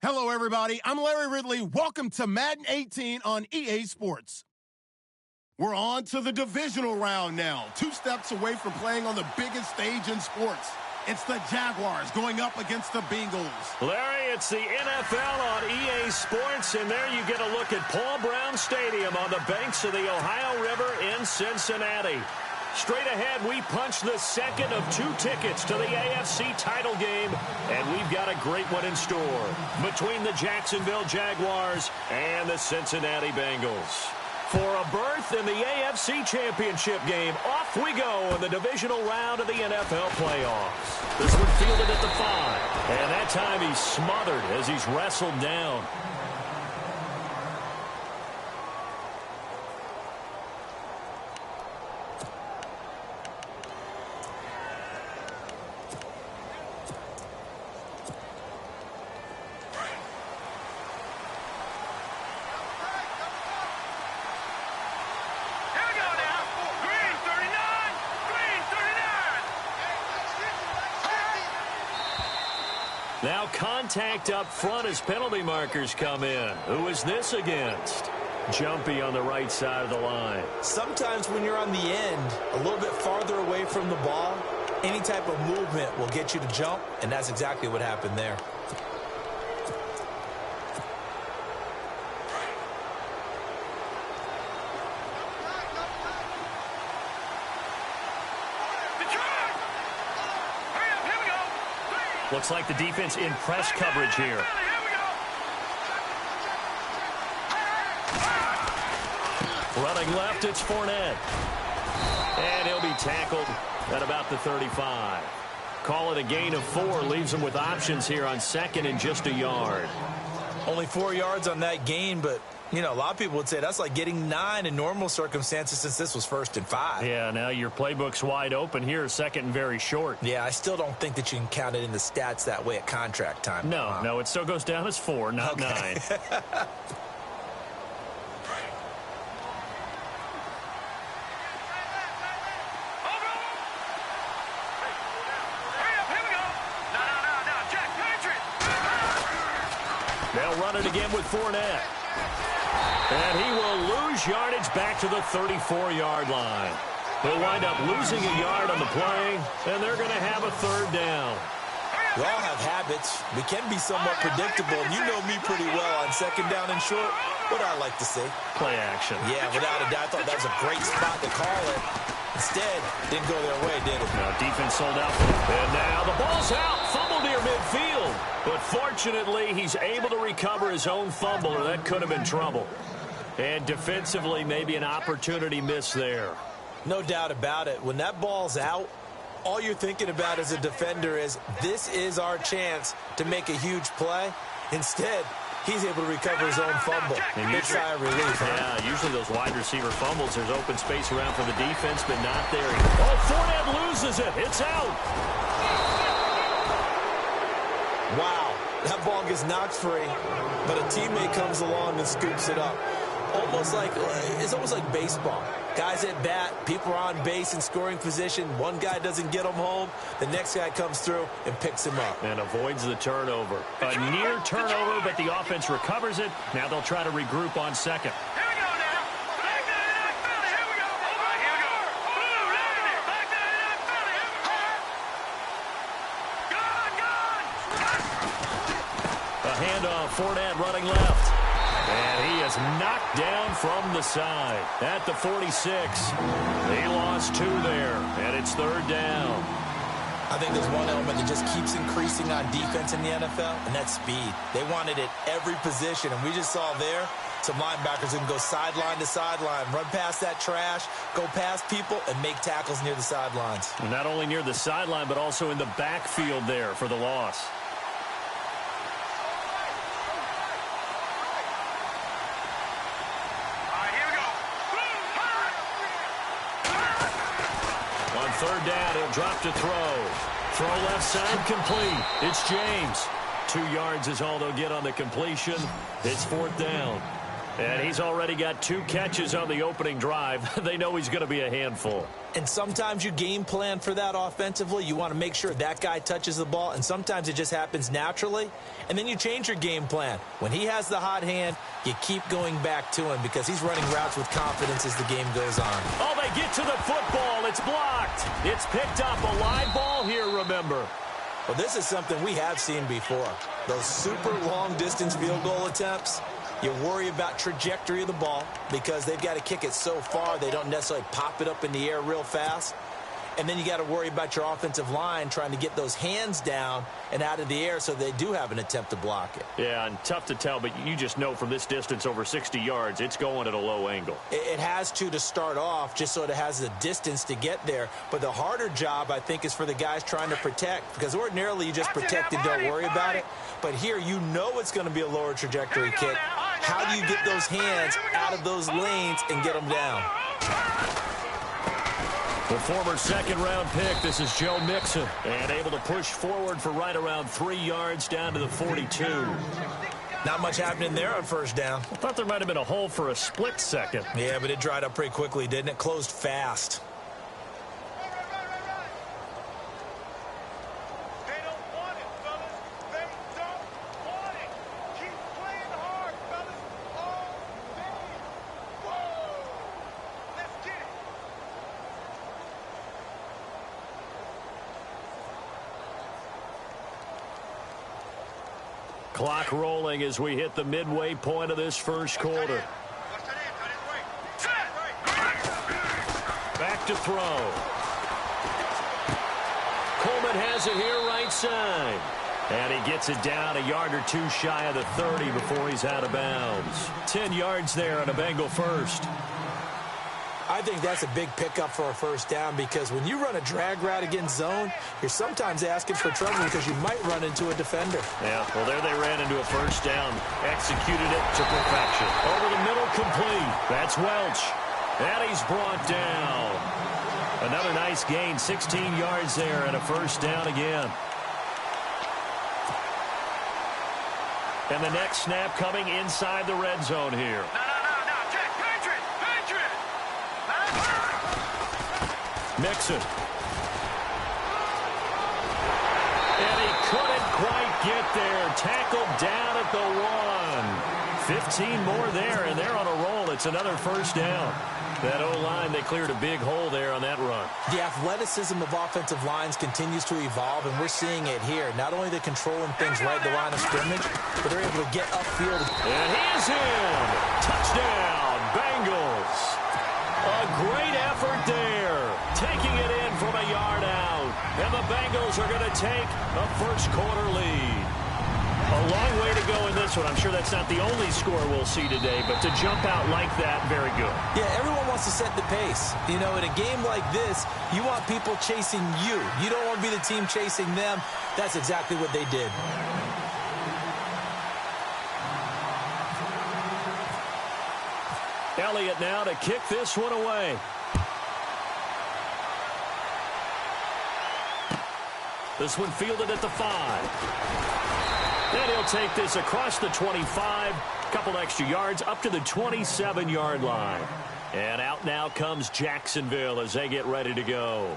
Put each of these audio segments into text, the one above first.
Hello, everybody. I'm Larry Ridley. Welcome to Madden 18 on EA Sports. We're on to the divisional round now. 2 steps away from playing on the biggest stage in sports. It's the Jaguars going up against the Bengals. Larry, it's the NFL on EA Sports, and there you get a look at Paul Brown Stadium on the banks of the Ohio River in Cincinnati. Straight ahead, we punch the second of 2 tickets to the AFC title game, and we've got a great one in store between the Jacksonville Jaguars and the Cincinnati Bengals. For a berth in the AFC Championship game, off we go in the divisional round of the NFL playoffs. This one fielded at the 5, and that time he's smothered as he's wrestled down. Now contact up front as penalty markers come in. Who is this against? Jumpy on the right side of the line. Sometimes when you're on the end, a little bit farther away from the ball, any type of movement will get you to jump, and that's exactly what happened there. Looks like the defense in press coverage here. Running left, it's Fournette. And he'll be tackled at about the 35. Call it a gain of 4, leaves him with options here on second and just a yard. Only 4 yards on that gain, but, you know, a lot of people would say that's like getting 9 in normal circumstances since this was 1st and 5. Yeah, now your playbook's wide open here, second and very short. Yeah, I still don't think that you can count it in the stats that way at contract time. No, it still goes down as 4, not 9. They'll run it again with Fournette. And he will lose yardage back to the 34-yard line. He'll wind up losing a yard on the play, and they're going to have a 3rd down. We all have habits. We can be somewhat predictable, and you know me pretty well on 2nd down and short. What do I like to say? Play action. Yeah, without a doubt. I thought that was a great spot to call it. Instead, didn't go their way, did it? Now defense sold out. And now the ball's out. Fumble near midfield. But fortunately, he's able to recover his own fumble, or that could have been trouble. And defensively, maybe an opportunity miss there. No doubt about it. When that ball's out, all you're thinking about as a defender is, this is our chance to make a huge play. Instead, he's able to recover his own fumble. Big sigh of relief, huh? Yeah, usually those wide receiver fumbles, there's open space around for the defense, but not there. Oh, Fournette loses it. It's out. Wow, that ball gets knocked free, but a teammate comes along and scoops it up. It's almost like baseball. Guys at bat, people are on base in scoring position. One guy doesn't get him home. The next guy comes through and picks him up. And avoids the turnover. A near turnover, but the offense recovers it. Now they'll try to regroup on second. A handoff, Fournette running left. And he is knocked down from the side at the 46. He lost 2 there, and it's 3rd down. I think there's one element that just keeps increasing on defense in the NFL, and that's speed. They want it at every position, and we just saw there some linebackers who can go sideline to sideline, run past that trash, go past people, and make tackles near the sidelines. And not only near the sideline, but also in the backfield there for the loss. On 3rd down, he'll drop to throw. Throw left side complete. It's James. 2 yards is all they'll get on the completion. It's 4th down. And he's already got 2 catches on the opening drive. They know he's going to be a handful. And sometimes you game plan for that offensively. You want to make sure that guy touches the ball, and sometimes it just happens naturally. And then you change your game plan. When he has the hot hand, you keep going back to him because he's running routes with confidence as the game goes on. Oh, they get to the football. It's blocked. It's picked up. A live ball here, remember. Well, this is something we have seen before. Those super long-distance field goal attempts, you worry about trajectory of the ball because they've got to kick it so far they don't necessarily pop it up in the air real fast. And then you got to worry about your offensive line trying to get those hands down and out of the air so they do have an attempt to block it. Yeah, and tough to tell, but you just know from this distance over 60 yards, it's going at a low angle. It has to start off just so it has the distance to get there. But the harder job, I think, is for the guys trying to protect because ordinarily you just protect and don't worry about it. But here you know it's going to be a lower trajectory kick. How do you get those hands out of those lanes and get them down? The former second-round pick, this is Joe Mixon, and able to push forward for right around 3 yards down to the 42. Not much happening there on first down. I thought there might have been a hole for a split second. Yeah, but it dried up pretty quickly, didn't it? Closed fast. Clock rolling as we hit the midway point of this first quarter. Back to throw. Coleman has it here right side. And he gets it down a yard or 2 shy of the 30 before he's out of bounds. 10 yards there on a Bengal first. I think that's a big pickup for a first down because when you run a drag route against zone, you're sometimes asking for trouble because you might run into a defender. Yeah, well, there they ran into a first down. Executed it to perfection. Over the middle, complete. That's Welch. And he's brought down. Another nice gain, 16 yards there and a first down again. And the next snap coming inside the red zone here. Mixon. And he couldn't quite get there. Tackled down at the 1. 15 more there, and they're on a roll. It's another first down. That O-line, they cleared a big hole there on that run. The athleticism of offensive lines continues to evolve, and we're seeing it here. Not only they're controlling things right at the line of scrimmage, but they're able to get upfield. And he is in. Touchdown, Bengals. A great effort there. Taking it in from a yard out. And the Bengals are going to take a first quarter lead. A long way to go in this one. I'm sure that's not the only score we'll see today, but to jump out like that, very good. Yeah, everyone wants to set the pace. You know, in a game like this, you want people chasing you. You don't want to be the team chasing them. That's exactly what they did. Elliott now to kick this one away. This one fielded at the 5. And he'll take this across the 25. Couple extra yards up to the 27-yard line. And out now comes Jacksonville as they get ready to go.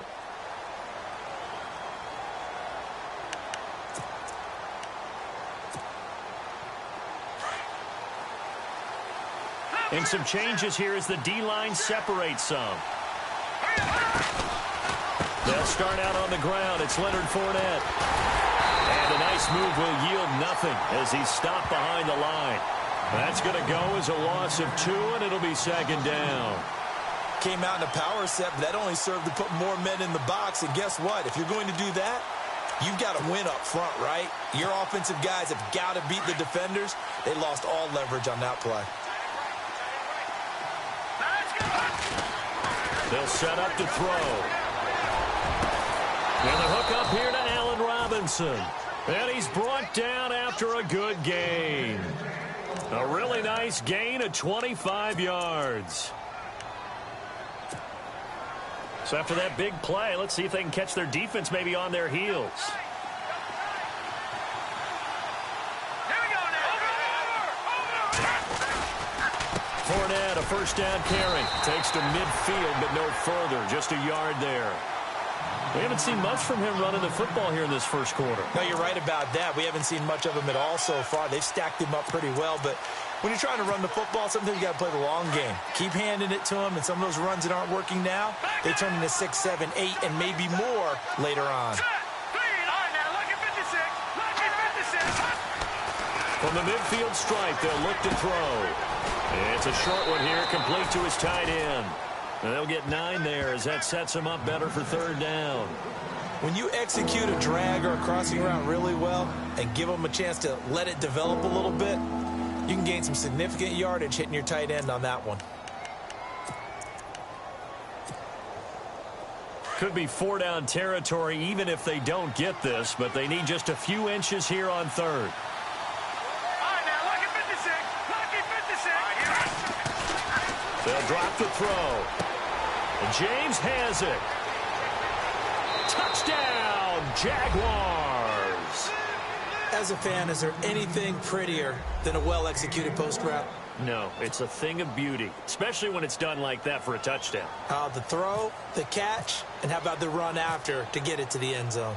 And some changes here as the D-line separates some. They'll start out on the ground. It's Leonard Fournette. And a nice move will yield nothing as he's stopped behind the line. That's going to go as a loss of 2, and it'll be second down. Came out in a power set, but that only served to put more men in the box. And guess what? If you're going to do that, you've got to win up front, right? Your offensive guys have got to beat the defenders. They lost all leverage on that play. They'll set up to throw. And the hook up here to Allen Robinson. And he's brought down after a good gain. A really nice gain of 25 yards. So after that big play, let's see if they can catch their defense maybe on their heels. Fournette, a first down carry. Takes to midfield, but no further. Just a yard there. We haven't seen much from him running the football here in this first quarter. No, you're right about that. We haven't seen much of him at all so far. They've stacked him up pretty well, but when you're trying to run the football, sometimes you got to play the long game. Keep handing it to him, and some of those runs that aren't working now, they turn into 6, 7, 8, and maybe more later on. From the midfield stripe, they'll look to throw. It's a short one here, complete to his tight end. And they'll get 9 there as that sets him up better for third down. When you execute a drag or a crossing route really well and give them a chance to let it develop a little bit, you can gain some significant yardage hitting your tight end on that one. Could be 4-down territory even if they don't get this, but they need just a few inches here on third. They'll drop the throw. And James has it. Touchdown, Jaguars. As a fan, is there anything prettier than a well-executed post route? No, it's a thing of beauty, especially when it's done like that for a touchdown. The throw, the catch, and how about the run after to get it to the end zone?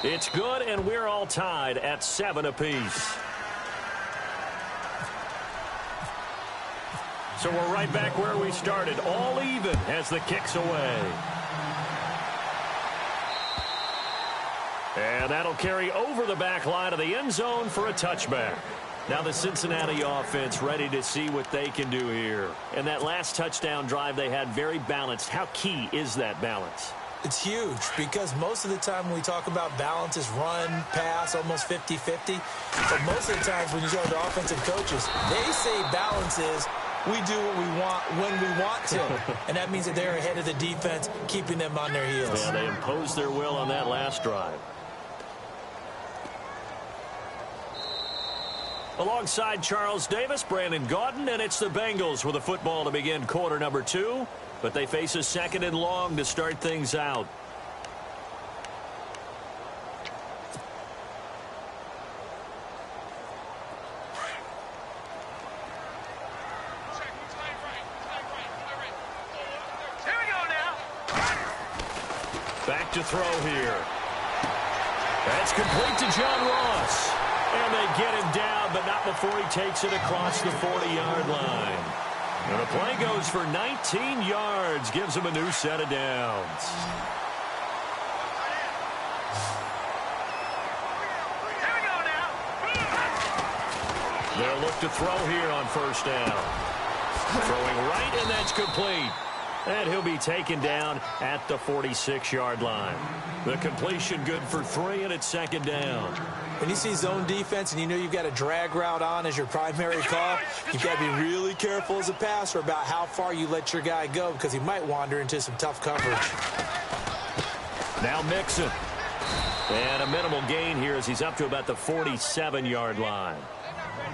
It's good, and we're all tied at 7 apiece. So we're right back where we started, all even as the kick's away. And that'll carry over the back line of the end zone for a touchback. Now the Cincinnati offense ready to see what they can do here. And that last touchdown drive they had very balanced. How key is that balance? It's huge because most of the time when we talk about balance is run, pass, almost 50-50. But most of the times when you talk to offensive coaches, they say balance is we do what we want when we want to. And that means that they're ahead of the defense, keeping them on their heels. Yeah, they imposed their will on that last drive. Alongside Charles Davis, Brandon Gaudin, and it's the Bengals with a football to begin quarter number 2. But they face a 2nd and long to start things out. Here we go now. Back to throw here. That's complete to John Ross. And they get him down, but not before he takes it across the 40-yard line. And the play goes for 19 yards, gives him a new set of downs. Here we go now. They'll look to throw here on first down. Throwing right, and that's complete. And he'll be taken down at the 46-yard line. The completion good for 3, and it's 2nd down. When you see zone defense and you know you've got a drag route on as your primary call, you've got to be really careful as a passer about how far you let your guy go because he might wander into some tough coverage. Now Mixon. And a minimal gain here as he's up to about the 47-yard line.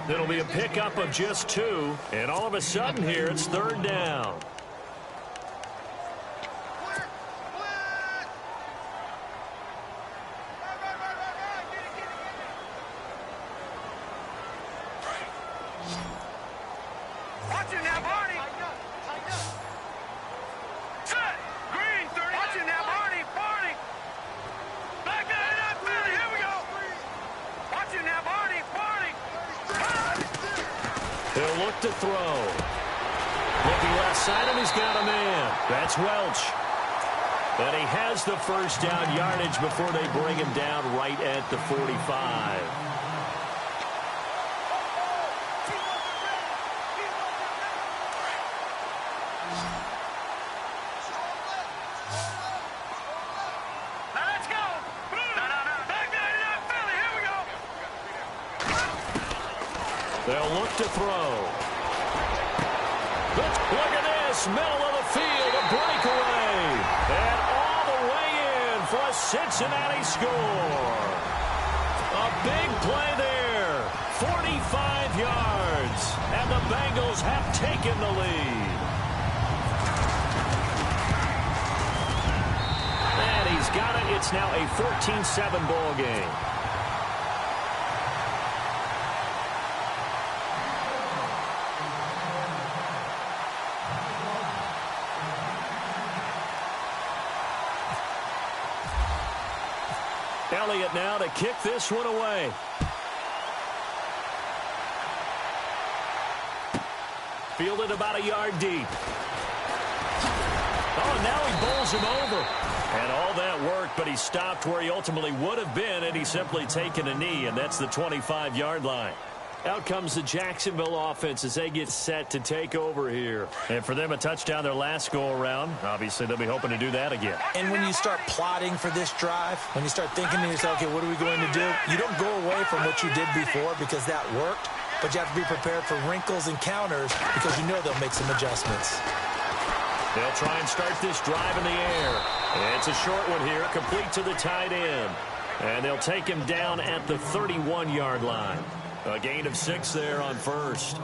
It'll be a pickup of just 2, and all of a sudden here it's 3rd down. They'll look to throw. Looking left side, and he's got a man. That's Welch. And he has the first down yardage before they bring him down right at the 45. They'll look to throw. Look at this, middle of the field, a breakaway. And all the way in for a Cincinnati score. A big play there, 45 yards, and the Bengals have taken the lead. And he's got it It's now a 14-7 ball game. Elliott now to kick this one away. Fielded about a yard deep. Oh, now he bowls him over. And all that work, but he stopped where he ultimately would have been, and he's simply taken a knee, and that's the 25-yard line. Out comes the Jacksonville offense as they get set to take over here. And for them, a touchdown their last go-around. Obviously, they'll be hoping to do that again. And when you start plotting for this drive, when you start thinking to yourself, okay, what are we going to do? You don't go away from what you did before because that worked, but you have to be prepared for wrinkles and counters because you know they'll make some adjustments. They'll try and start this drive in the air. It's a short one here, complete to the tight end. And they'll take him down at the 31-yard line. A gain of 6 there on first.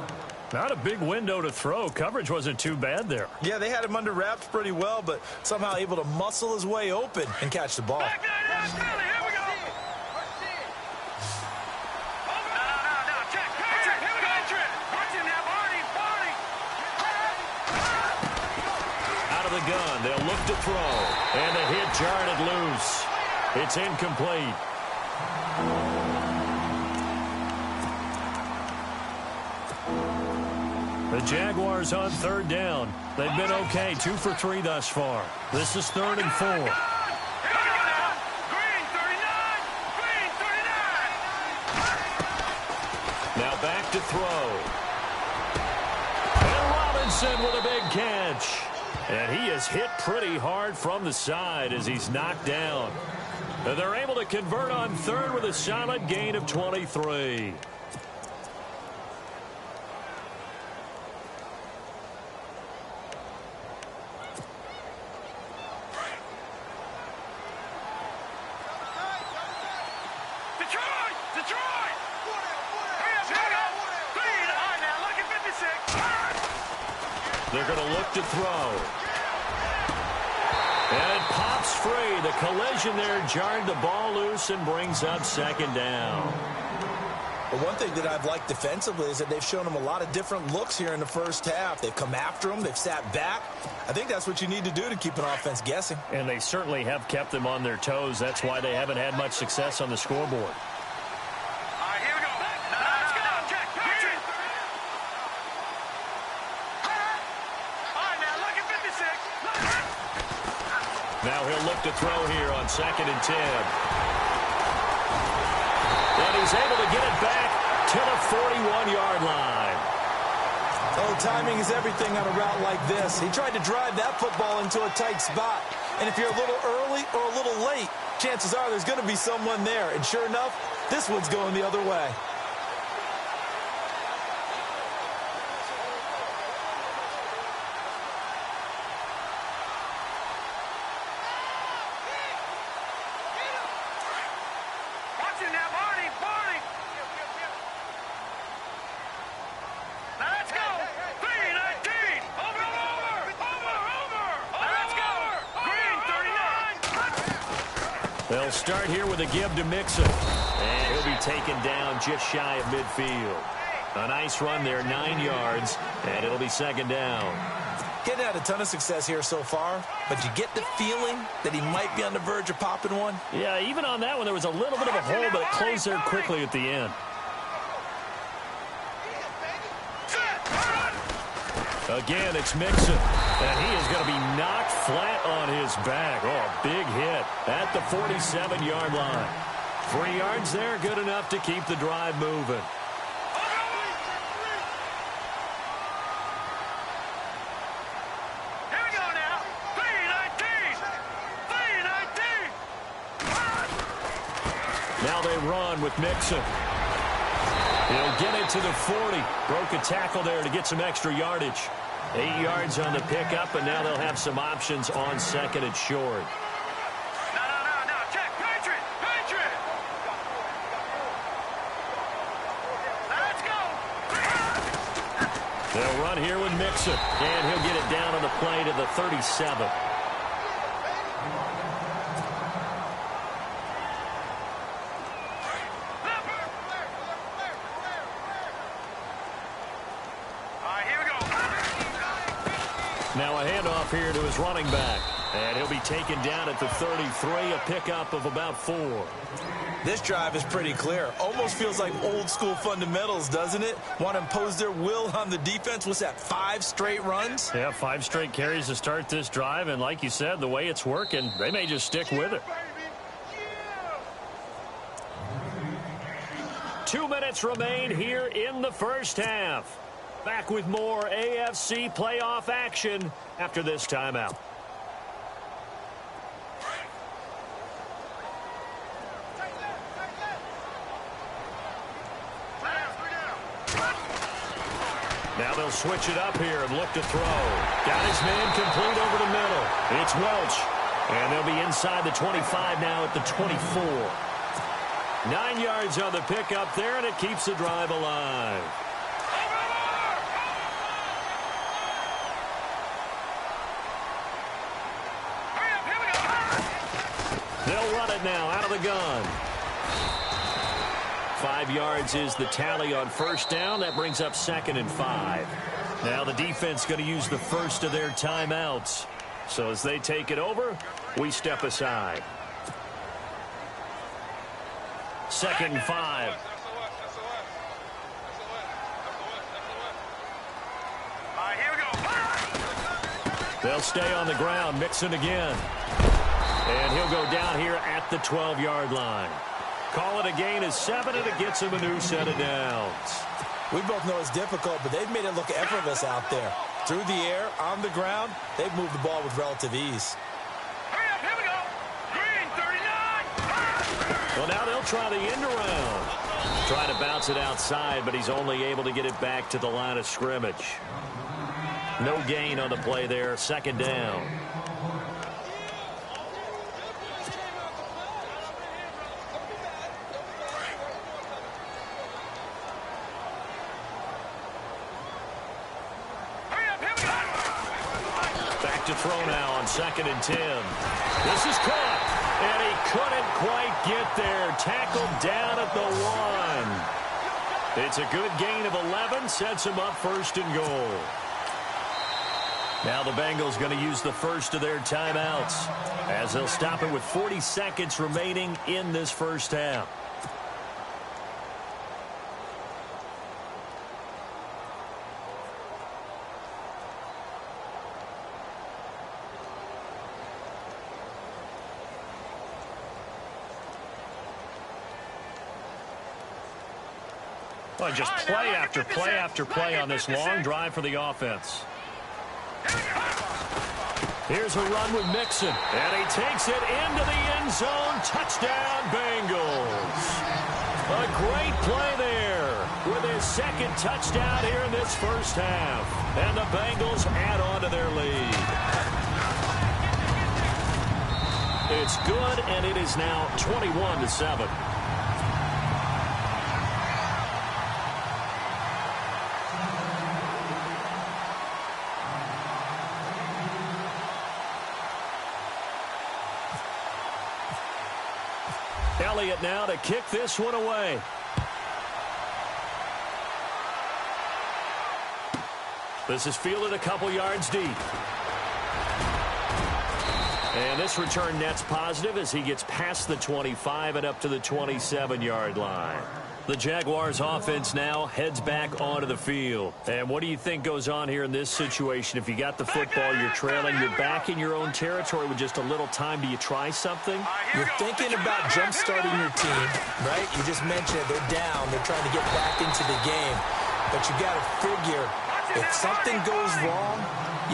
Not a big window to throw. Coverage wasn't too bad there. Yeah, they had him under wraps pretty well, but somehow able to muscle his way open and catch the ball. Back there, Philly, here we go. No, check. Patrick, here we go. Patrick. Watch him now, Barney. Out of the gun, they'll look to throw. And the hit jarred it loose. It's incomplete. The Jaguars on third down. They've been okay, 2 for 3 thus far. This is 3rd and 4. Here we go now. Green 39. Green 39. Now back to throw. And Robinson with a big catch. And he is hit pretty hard from the side as he's knocked down. And they're able to convert on third with a solid gain of 23. Detroit! Here we go. Green. All right, now look at 56. They're going to look to throw. And it pops free. The collision there jarred the ball loose and brings up 2nd down. Well, one thing that I've liked defensively is that they've shown him a lot of different looks here in the first half. They've come after him. They've sat back. I think that's what you need to do to keep an offense guessing. And they certainly have kept them on their toes. That's why they haven't had much success on the scoreboard. Now he'll look to throw here on 2nd and 10. And he's able to get it back to the 41-yard line. Oh, timing is everything on a route like this. He tried to drive that football into a tight spot. And if you're a little early or a little late, chances are there's going to be someone there. And sure enough, this one's going the other way. They'll start here with a give to Mixon. And he'll be taken down just shy of midfield. A nice run there, 9 yards, and it'll be 2nd down. Getting had a ton of success here so far, but you get the feeling that he might be on the verge of popping one. Yeah, even on that one, there was a little bit of a hole, but it closed there quickly at the end. Again, it's Mixon, and he is going to be knocked flat on his back. Oh, big hit at the 47-yard line. 3 yards there, good enough to keep the drive moving. Here we go now. 3-19. Now they run with Mixon. He'll get it to the 40. Broke a tackle there to get some extra yardage. 8 yards on the pickup, and now they'll have some options on 2nd and short. No. Check. Patriot. Let's go. They'll run here with Mixon, and he'll get it down on the play to the 37. here we go. Now a handoff here to his running back. And he'll be taken down at the 33, a pickup of about 4. This drive is pretty clear. Almost feels like old school fundamentals, doesn't it? Want to impose their will on the defense. What's that, 5 straight runs? Yeah, 5 straight carries to start this drive. And like you said, the way it's working, they may just stick with it. 2 minutes remain here in the first half. Back with more AFC playoff action after this timeout. Now they'll switch it up here and look to throw. Got his man complete over the middle. It's Welch. And they'll be inside the 25 now at the 24. 9 yards on the pickup there, and it keeps the drive alive. They'll run it now out of the gun. 5 yards is the tally on first down. That brings up 2nd and 5. Now the defense going to use the first of their timeouts. So as they take it over, we step aside. 2nd and 5. Here we go. They'll stay on the ground, Mixon again. And he'll go down here at the 12-yard line. Call it a gain of 7, and it gets him a new set of downs. We both know it's difficult, but they've made it look effortless out there. Through the air, on the ground, they've moved the ball with relative ease. Hurry up, here we go. Green, 39. Well, now they'll try the end around. Try to bounce it outside, but he's only able to get it back to the line of scrimmage. No gain on the play there, 2nd down. To throw now on 2nd and 10. This is caught, and he couldn't quite get there. Tackled down at the 1. It's a good gain of 11, sets him up 1st and goal. Now the Bengals going to use the first of their timeouts as they'll stop it with 40 seconds remaining in this first half. Well, just play after play after play on this long drive for the offense. Here's a run with Mixon, and he takes it into the end zone. Touchdown, Bengals. A great play there with his 2nd touchdown here in this first half. And the Bengals add on to their lead. It's good, and it is now 21-7. Elliott now to kick this one away. This is fielded a couple yards deep. And this return net's positive as he gets past the 25 and up to the 27-yard line. The Jaguars offense now heads back onto the field. And what do you think goes on here in this situation? If you got the football, you're trailing, you're back in your own territory with just a little time. Do you try something? You're thinking about jump-starting your team, right? You just mentioned it. They're down. They're trying to get back into the game. But you got to figure, if something goes wrong,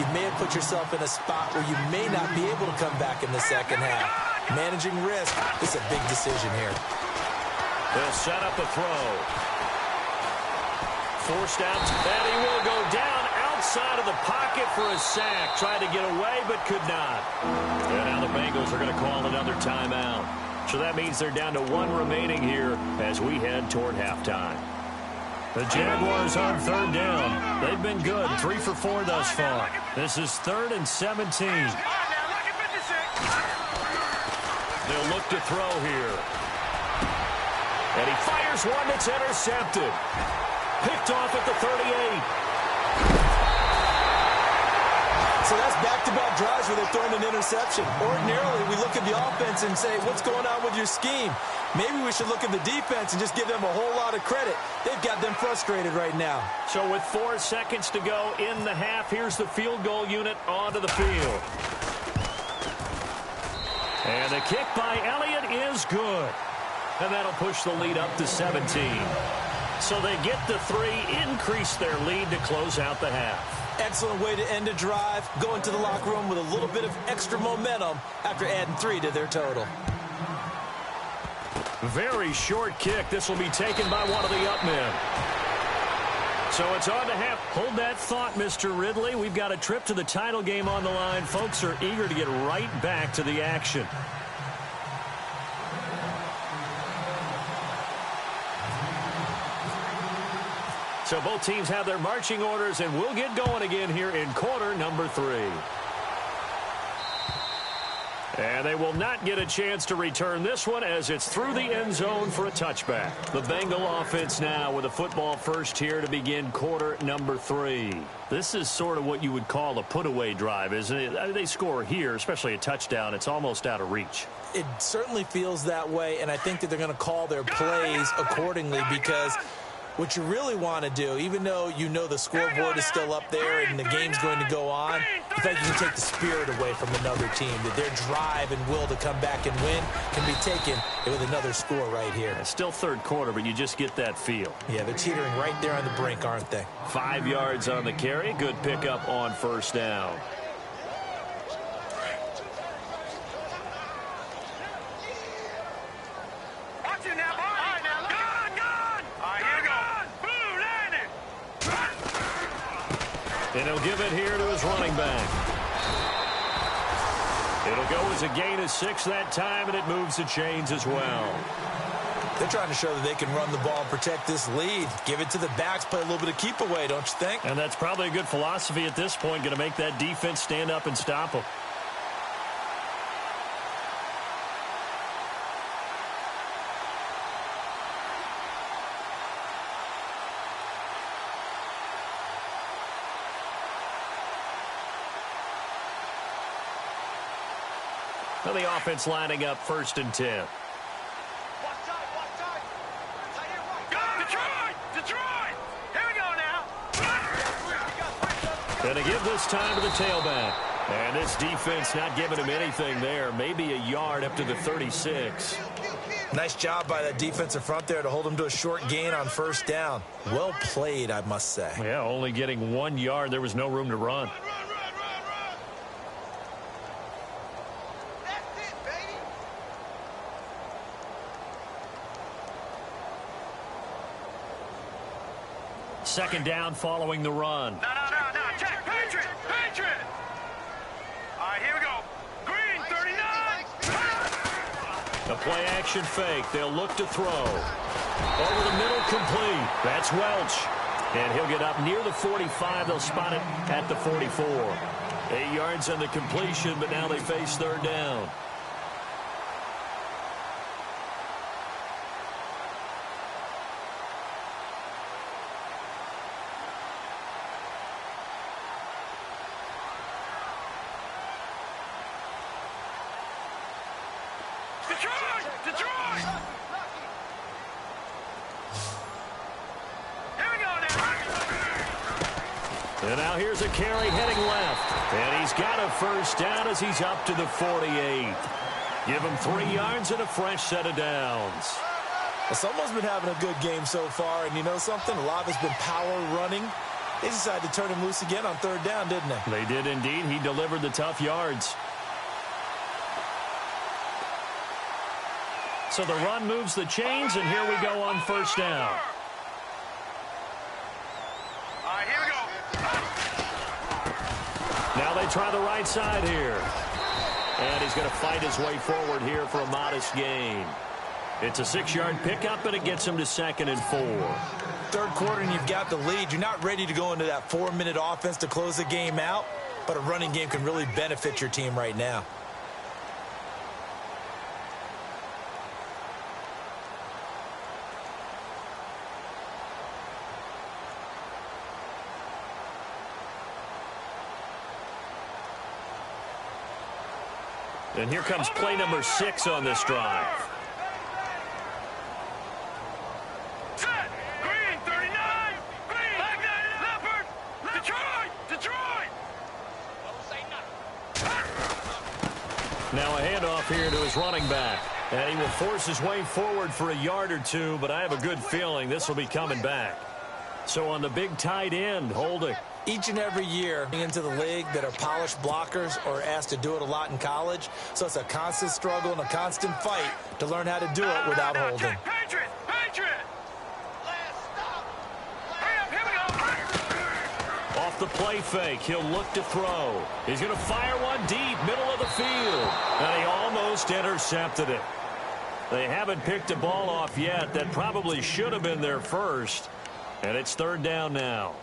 you may have put yourself in a spot where you may not be able to come back in the second half. Managing risk is a big decision here. They'll set up a throw. Forced out, and he will go down outside of the pocket for a sack. Tried to get away, but could not. And now the Bengals are going to call another timeout. So that means they're down to 1 remaining here as we head toward halftime. The Jaguars on 3rd down. They've been good, 3 for 4 thus far. This is 3rd and 17. They'll look to throw here. And he fires one that's intercepted. Picked off at the 38. So that's back-to-back drives where they're throwing an interception. Ordinarily, we look at the offense and say, what's going on with your scheme? Maybe we should look at the defense and just give them a whole lot of credit. They've got them frustrated right now. So with 4 seconds to go in the half, here's the field goal unit onto the field. And the kick by Elliott is good. And that'll push the lead up to 17. So they get the 3, increase their lead to close out the half. Excellent way to end a drive, go into the locker room with a little bit of extra momentum after adding 3 to their total. Very short kick. This will be taken by one of the up men. So it's on to half. Hold that thought, Mr. Ridley. We've got a trip to the title game on the line. Folks are eager to get right back to the action. So both teams have their marching orders, and we'll get going again here in quarter number 3. And they will not get a chance to return this one as it's through the end zone for a touchback. The Bengal offense now with a football first here to begin quarter number 3. This is sort of what you would call a put-away drive, isn't it? I mean, they score here, especially a touchdown. It's almost out of reach. It certainly feels that way, and I think that they're going to call their plays accordingly because what you really want to do, even though you know the scoreboard is still up there and the game's going to go on, the fact you can take the spirit away from another team, that their drive and will to come back and win can be taken with another score right here. It's still third quarter, but you just get that feel. Yeah, they're teetering right there on the brink, aren't they? 5 yards on the carry. Good pickup on first down. And he'll give it here to his running back. It'll go as a gain of 6 that time, and it moves the chains as well. They're trying to show that they can run the ball and protect this lead. Give it to the backs, play a little bit of keep away, don't you think? And that's probably a good philosophy at this point, going to make that defense stand up and stop them. Well, the offense lining up 1st and 10. Detroit! Here we go now. Going to give this time to the tailback. And this defense not giving him anything there. Maybe a yard up to the 36. Nice job by that defensive front there to hold him to a short gain on first down. Well played, I must say. Yeah, only getting 1 yard. There was no room to run. Second down following the run. No. Check. Patriot. All right, here we go. Green, 39. The play action fake. They'll look to throw. Over the middle, complete. That's Welch. And he'll get up near the 45. They'll spot it at the 44. 8 yards on the completion, but now they face third down. Detroit! Here we go now. And now here's a carry heading left. And he's got a first down as he's up to the 48. Give him 3 yards and a fresh set of downs. Well, someone's been having a good game so far, and you know something? A lot of it's been power running. They decided to turn him loose again on third down, didn't they? They did indeed. He delivered the tough yards. So the run moves the chains, and here we go on first down. All right, here we go. Now they try the right side here. And he's going to fight his way forward here for a modest gain. It's a 6-yard pickup, and it gets him to 2nd and 4. Third quarter, and you've got the lead. You're not ready to go into that 4-minute offense to close the game out, but a running game can really benefit your team right now. And here comes play number 6 on this drive. Set. Green, 39. Green. Leopard. Detroit. Now a handoff here to his running back. And he will force his way forward for a yard or two, but I have a good feeling this will be coming back. So on the big tight end, holding. Each and every year into the league that are polished blockers or asked to do it a lot in college. So it's a constant struggle and a constant fight to learn how to do it without holding. Patriot. Last stop. Here we go. Off the play fake, he'll look to throw. He's going to fire one deep, middle of the field. And he almost intercepted it. They haven't picked a ball off yet. That probably should have been their first. And it's third down now.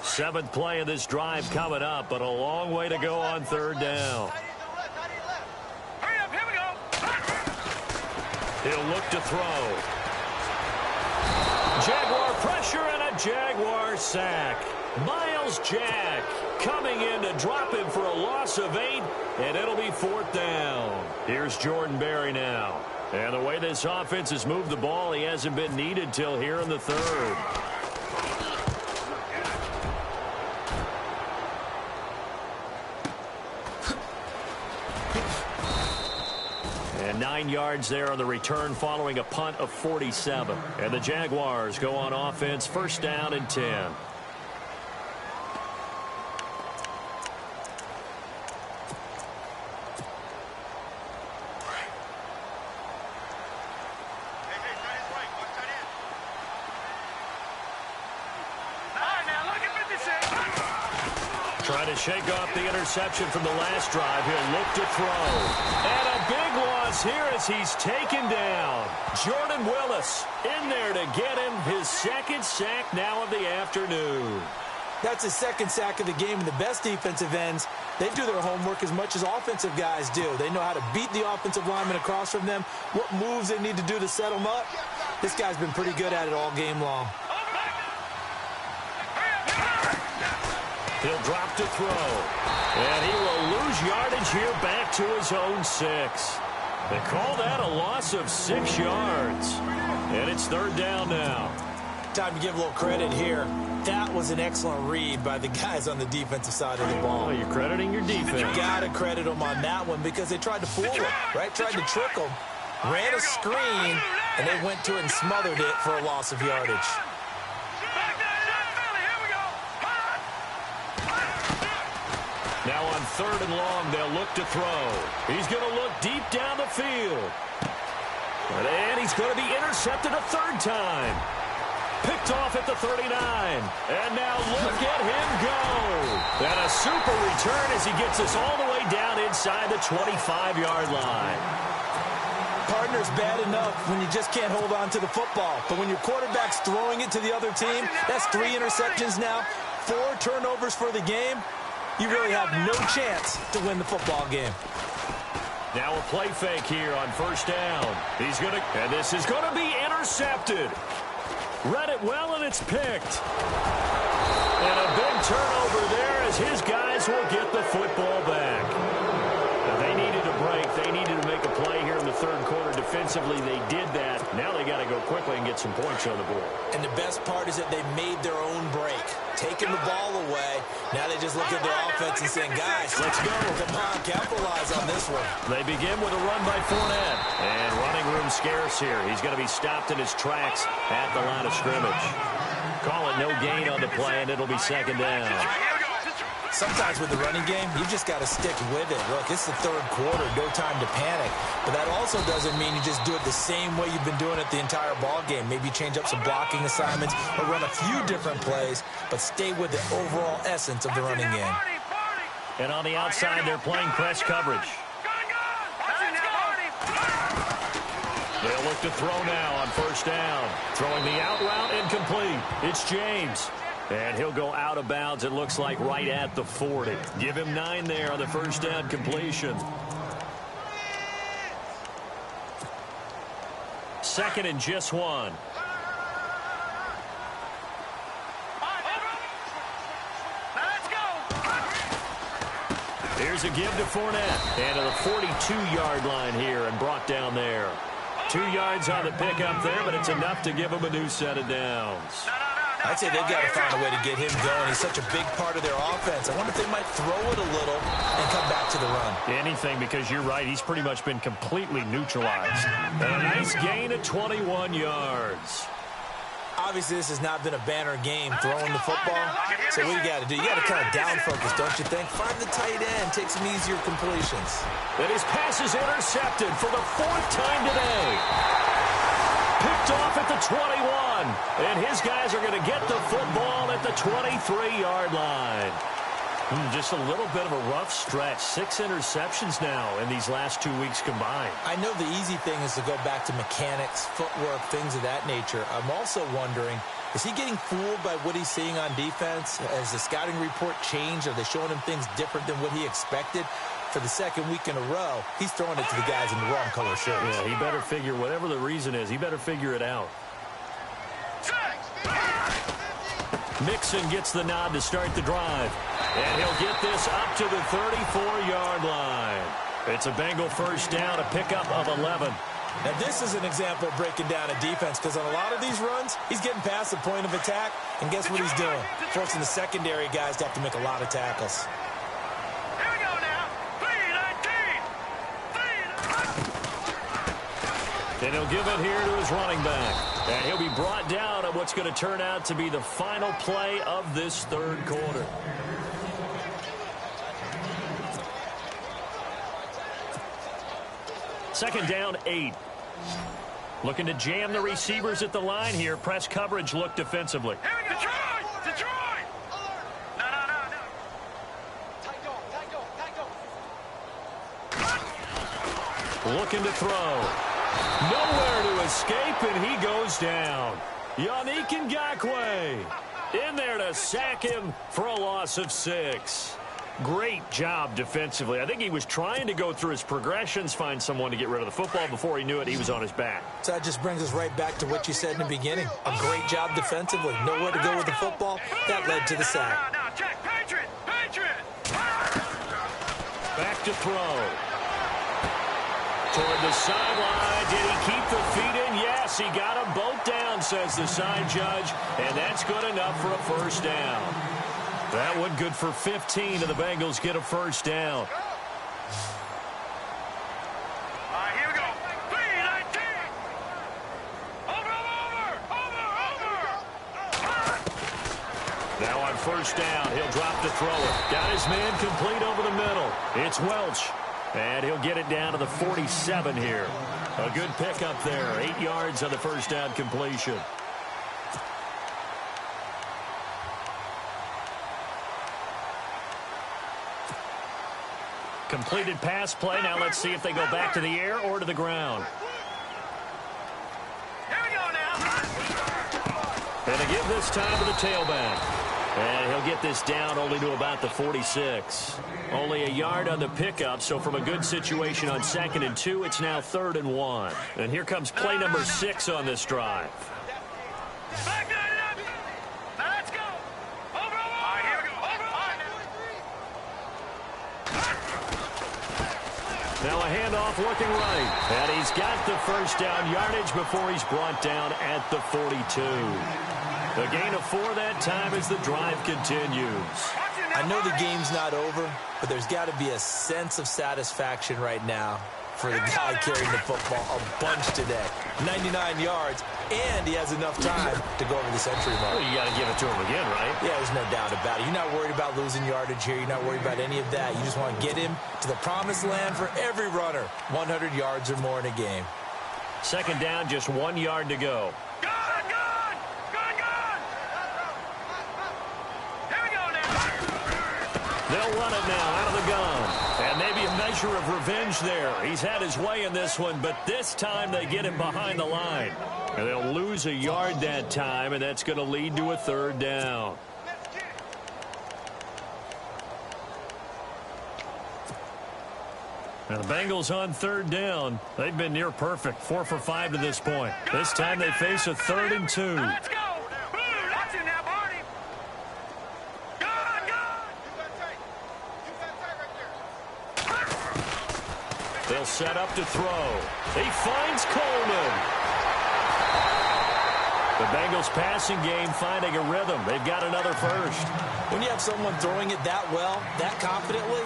Seventh play of this drive coming up, but a long way to go on third down. Hurry up, here we go. He'll look to throw. Jaguar pressure and a Jaguar sack. Miles Jack coming in to drop him for a loss of 8, and it'll be fourth down. Here's Jordan Berry now. And the way this offense has moved the ball, he hasn't been needed till here in the third. And 9 yards there on the return following a punt of 47. And the Jaguars go on offense, first down and 10. Trying to shake off the interception from the last drive. He'll look to throw. And a big loss here as he's taken down. Jordan Willis in there to get him his second sack now of the afternoon. That's his second sack of the game, and the best defensive ends, they do their homework as much as offensive guys do. They know how to beat the offensive lineman across from them, what moves they need to do to set them up. This guy's been pretty good at it all game long. He'll drop to throw. And he will lose yardage here back to his own 6. They call that a loss of 6 yards. And it's third down now. Time to give a little credit here. That was an excellent read by the guys on the defensive side of the ball. Oh, you're crediting your defense. You got to credit them on that one because they tried to fool him, right? Tried to trick him. Ran a screen, and they went to it and smothered it for a loss of yardage. Now on third and long, they'll look to throw. He's going to look deep down the field. And he's going to be intercepted a third time. Picked off at the 39. And now look at him go. And a super return as he gets us all the way down inside the 25-yard line. Partner's bad enough when you just can't hold on to the football. But when your quarterback's throwing it to the other team, that's 3 interceptions now, 4 turnovers for the game. You really have no chance to win the football game. Now a play fake here on first down. He's going to, and this is going to be intercepted. Read it well, and it's picked. And a big turnover there as his guys will get the football back. Now they needed a break. They needed to make a play here in the third quarter. Defensively, they did that. Now they got to go quickly and get some points on the board. And the best part is that they made their own break. Taking the ball away. Now they just look at their offense and saying, guys, let's go. Come on, capitalize on this one. They begin with a run by Fournette. And running room scarce here. He's going to be stopped in his tracks at the line of scrimmage. Call it no gain on the play, and it'll be second down. Sometimes with the running game, you just got to stick with it. Look, it's the third quarter, no time to panic. But that also doesn't mean you just do it the same way you've been doing it the entire ball game. Maybe change up some blocking assignments or run a few different plays, but stay with the overall essence of the running game. And on the outside, they're playing press coverage. They'll look to throw now on first down. Throwing the out route incomplete. It's James. And he'll go out of bounds, it looks like, right at the 40. Give him 9 there on the first down completion. second and just one. Here's a give to Fournette. And to the 42-yard line here and brought down there. 2 yards on the pickup there, but it's enough to give him a new set of downs. I'd say they've got to find a way to get him going. He's such a big part of their offense. I wonder if they might throw it a little and come back to the run. Anything, because you're right. He's pretty much been completely neutralized. And a nice gain of 21 yards. Obviously, this has not been a banner game throwing the football. So what you got to do? You got to kind of down focus, don't you think? Find the tight end. Take some easier completions. And his pass is intercepted for the 4th time today. Picked off at the 21. And his guys are going to get the football at the 23-yard line. Just a little bit of a rough stretch. 6 interceptions now in these last 2 weeks combined. I know the easy thing is to go back to mechanics, footwork, things of that nature. I'm also wondering, is he getting fooled by what he's seeing on defense? Has the scouting report changed? Are they showing him things different than what he expected? For the 2nd week in a row, he's throwing it to the guys in the wrong color shirts. Yeah, he better figure, whatever the reason is, he better figure it out. Mixon gets the nod to start the drive. And he'll get this up to the 34-yard line. It's a Bengal first down, a pickup of 11. Now, this is an example of breaking down a defense, because on a lot of these runs, he's getting past the point of attack, and guess what he's doing? Forcing the secondary guys to have to make a lot of tackles. Here we go now. 3-19. And he'll give it here to his running back. And he'll be brought down at what's going to turn out to be the final play of this 3rd quarter. Second down, 8. Looking to jam the receivers at the line here. Press coverage look defensively. Here we go. Detroit! No. Looking to throw. Nowhere to escape, and he goes down. Yannick Ngakoue in there to sack him for a loss of 6. Great job defensively. I think he was trying to go through his progressions, find someone to get rid of the football. Before he knew it, he was on his back. So that just brings us right back to what you said in the beginning. A great job defensively. Nowhere to go with the football. That led to the sack. Now, check. Patriot! Back to throw. Toward the sideline. Did he keep the feet in? Yes, he got them both down, says the side judge. And that's good enough for a first down. That one good for 15, and the Bengals get a first down. Here we go. 3-19. Over. Now on first down, he'll drop the thrower. Got his man complete over the middle. It's Welch. And he'll get it down to the 47 here. A good pickup there. 8 yards on the first down completion. Completed pass play. Now let's see if they go back to the air or to the ground. Here we go now. And a give this time to the tailback. And he'll get this down only to about the 46. Only a yard on the pickup, so from a good situation on 2nd and 2, it's now 3rd and 1. And here comes play number 6 on this drive. Back that up. Now let's go. Over. Here we go. Now a handoff looking right. And he's got the first down yardage before he's brought down at the 42. A gain of 4 that time as the drive continues. I know the game's not over, but there's got to be a sense of satisfaction right now for the guy carrying the football a bunch today. 99 yards, and he has enough time to go over the century mark. Well, you got to give it to him again, right? Yeah, there's no doubt about it. You're not worried about losing yardage here. You're not worried about any of that. You just want to get him to the promised land for every runner. 100 yards or more in a game. Second down, just 1 yard to go. Good. Here we go now. They'll run it now out of the gun. And maybe a measure of revenge there. He's had his way in this one, but this time they get him behind the line. And they'll lose a yard that time, and that's going to lead to a 3rd down. And the Bengals on third down. They've been near perfect, 4 for 5 to this point. This time they face a 3rd and 2. Let's go. That's it now, Barney. Good. They'll set up to throw. He finds Coleman. The Bengals passing game finding a rhythm. They've got another first. When you have someone throwing it that well, that confidently,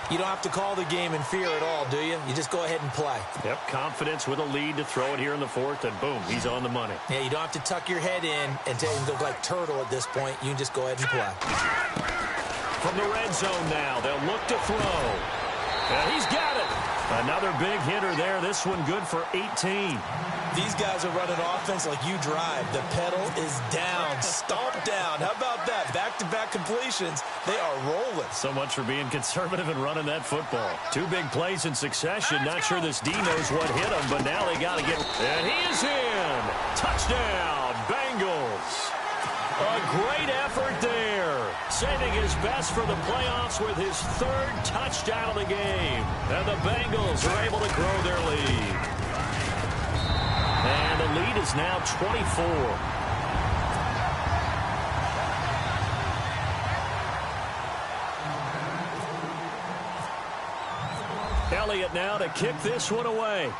you don't have to call the game in fear at all, do you? You just go ahead and play. Yep, confidence with a lead to throw it here in the 4th, and boom, he's on the money. Yeah, you don't have to tuck your head in and look like turtle at this point. You can just go ahead and play. From the red zone now, they'll look to throw. And he's got it. Another big hitter there. This one good for 18. These guys are running offense like you drive. The pedal is down, stomped down. How about that? Back-to-back completions. They are rolling. So much for being conservative and running that football. 2 big plays in succession. Not sure this D knows what hit him, but now they got to get... And he is in. Touchdown, Bengals. A great effort there. Saving his best for the playoffs with his 3rd touchdown of the game. And the Bengals are able to grow their lead. And the lead is now 24. Elliott now to kick this one away.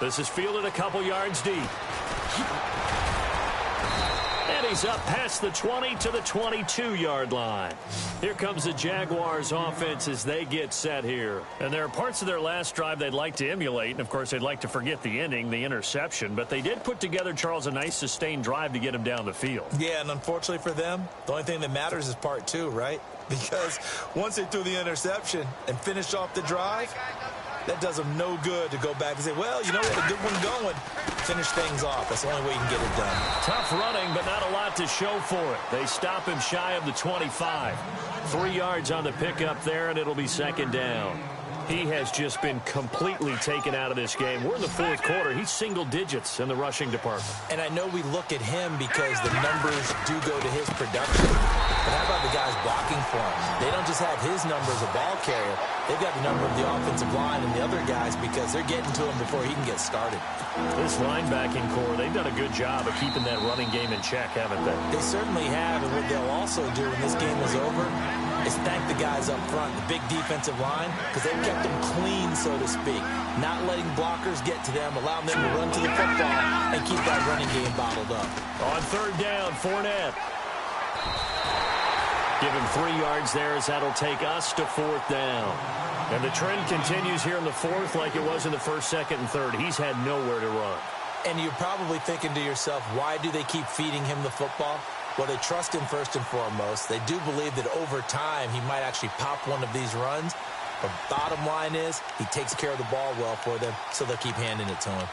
This is fielded a couple yards deep. And he's up past the 20 to the 22-yard line. Here comes the Jaguars offense as they get set here. And there are parts of their last drive they'd like to emulate. And, of course, they'd like to forget the ending, the interception. But they did put together, Charles, a nice sustained drive to get him down the field. Yeah, and unfortunately for them, the only thing that matters is part 2, right? Because once they threw the interception and finished off the drive, that does them no good to go back and say, well, you know, we had a good one going. Finish things off. That's the only way you can get it done. Tough running, but not a lot to show for it. They stop him shy of the 25. 3 yards on the pickup there, and it'll be 2nd down. He has just been completely taken out of this game. We're in the 4th quarter. He's single digits in the rushing department. And I know we look at him because the numbers do go to his production. But how about the guys blocking for him? They don't just have his number as a ball carrier. They've got the number of the offensive line and the other guys because they're getting to him before he can get started. This linebacking core, they've done a good job of keeping that running game in check, haven't they? They certainly have, and what they'll also do when this game is over is thank the guys up front, the big defensive line, because they've kept them clean, so to speak. Not letting blockers get to them, allowing them to run to the football and keep that running game bottled up. On 3rd down, Fournette. Give him 3 yards there as that'll take us to 4th down. And the trend continues here in the 4th like it was in the 1st, 2nd, and 3rd. He's had nowhere to run. And you're probably thinking to yourself, why do they keep feeding him the football? Well, they trust him first and foremost. They do believe that over time he might actually pop one of these runs. But bottom line is he takes care of the ball well for them, so they'll keep handing it to him.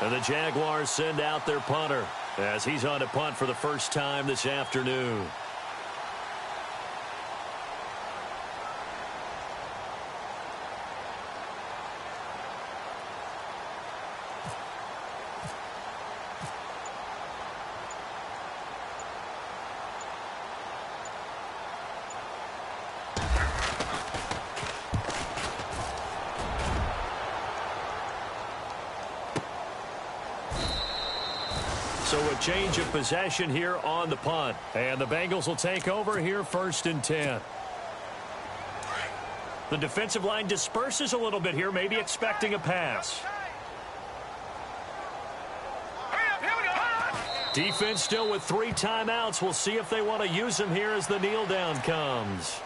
And the Jaguars send out their punter as he's on to punt for the first time this afternoon. So a change of possession here on the punt. And the Bengals will take over here 1st and 10. The defensive line disperses a little bit here, maybe expecting a pass. Defense still with 3 timeouts. We'll see if they want to use them here as the kneel down comes.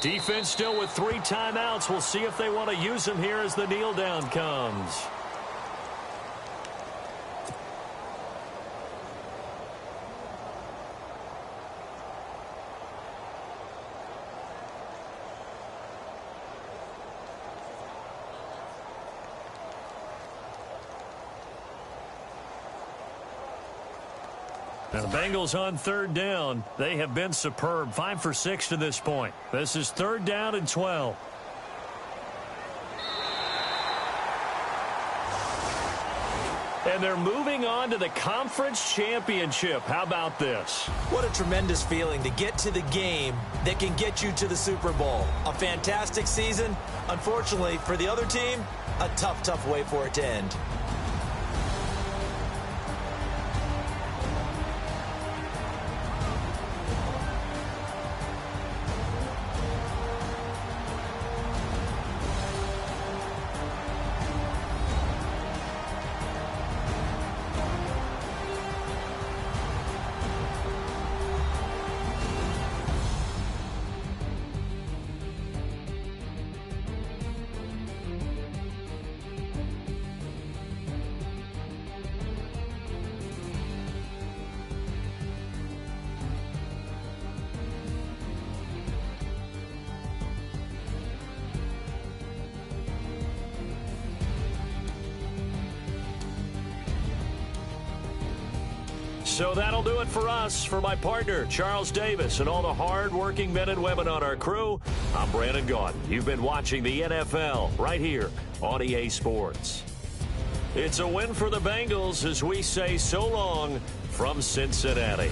Defense still with 3 timeouts. We'll see if they want to use them here as the kneel down comes. And the Bengals on third down. They have been superb. 5 for 6 to this point. This is third down and 12. And they're moving on to the conference championship. How about this? What a tremendous feeling to get to the game that can get you to the Super Bowl. A fantastic season. Unfortunately, for the other team, a tough, tough way for it to end. So that'll do it for us. For my partner, Charles Davis, and all the hard-working men and women on our crew, I'm Brandon Gaudin. You've been watching the NFL right here on EA Sports. It's a win for the Bengals as we say so long from Cincinnati.